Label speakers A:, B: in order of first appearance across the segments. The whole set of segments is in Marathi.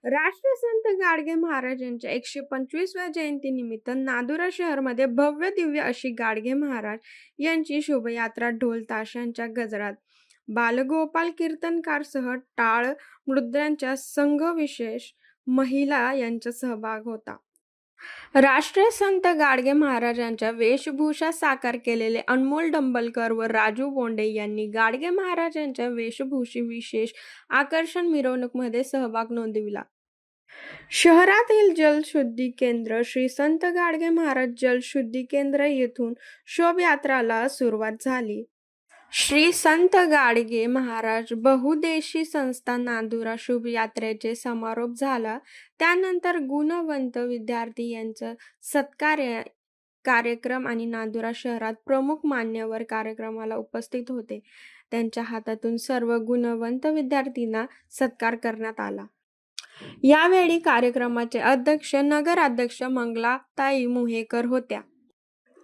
A: राष्ट्रसंत गाडगे महाराज यांच्या 125व्या जयंतीनिमित्त नांदुरा शहरामध्ये भव्य दिव्य अशी गाडगे महाराज यांची शोभायात्रा ढोल ताशांच्या गजरात बालगोपाल कीर्तनकारसह टाळ मृदंगांच्या संघविशेष महिला यांचा सहभाग होता. राष्ट्रीय संत गाडगे महाराजांच्या वेशभूषा साकार केलेले अनमोल डंबलकर व राजू बोंडे यांनी गाडगे महाराजांच्या वेशभूषी विशेष आकर्षण मिरवणुकीमध्ये सहभाग नोंदविला. शहरातील जलशुद्धी केंद्र श्री संत गाडगे महाराज जलशुद्धी केंद्र येथून शोभायात्रेला सुरुवात झाली. श्री संत गाडगे महाराज बहुउद्देशीय संस्था नांदुरा शोभायात्रेचे समारोप झाला. त्यानंतर गुणवंत विद्यार्थी यांचा सत्कार कार्यक्रम आणि नांदुरा शहरात प्रमुख मान्यवर कार्यक्रमाला उपस्थित होते. त्यांच्या हातातून सर्व गुणवंत विद्यार्थ्यांना सत्कार करण्यात आला. यावेळी कार्यक्रमाचे अध्यक्ष नगराध्यक्ष मंगलाताई मोहेकर होत्या.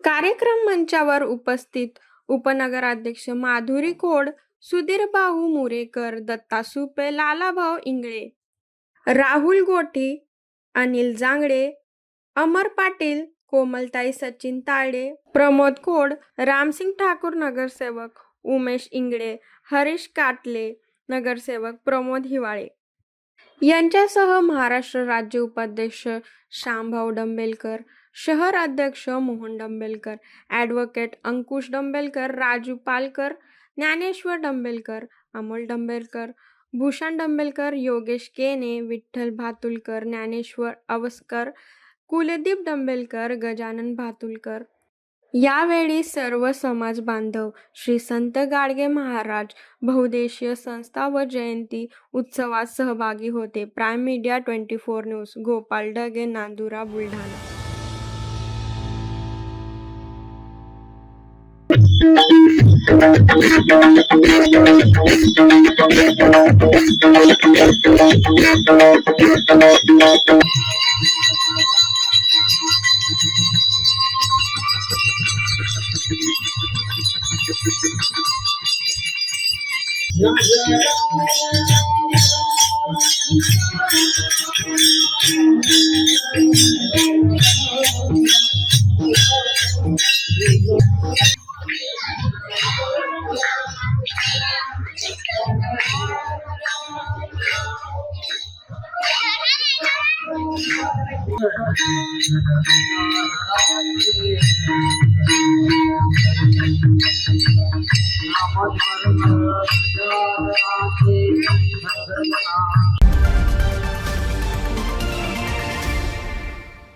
A: कार्यक्रम मंचावर उपस्थित उपनगराध्यक्ष माधुरी खोड, सुधीरभाऊ मुरेकर, दत्ता सुपे, लालाभाऊ इंगळे, राहुल गोठी, अनिल जांगडे, अमर पाटील, कोमलताई सचिन तायडे, प्रमोद खोड, रामसिंग ठाकूर नगरसेवक, उमेश इंगळे, हरीश काटले नगरसेवक, प्रमोद हिवाळे यांच्यासह महाराष्ट्र राज्य उपाध्यक्ष श्यामभाऊ डंबेलकर, शहर अध्यक्ष मोहन डंबेलकर, ॲडव्होकेट अंकुश डंबेलकर, राजू पालकर, ज्ञानेश्वर डंबेलकर, अमोल डंबेलकर, भूषण डंबेलकर, योगेश केने, विठ्ठल भातुलकर, ज्ञानेश्वर अवस्कर, कुलदीप डंबेलकर, गजानन भातुलकर यावेळी सर्व समाज बांधव श्री संत गाडगे महाराज बहुउद्देशीय संस्था व जयंती उत्सवात सहभागी होते. Prime media 24 news, Gopal Dhage, Nandura, Buldhana.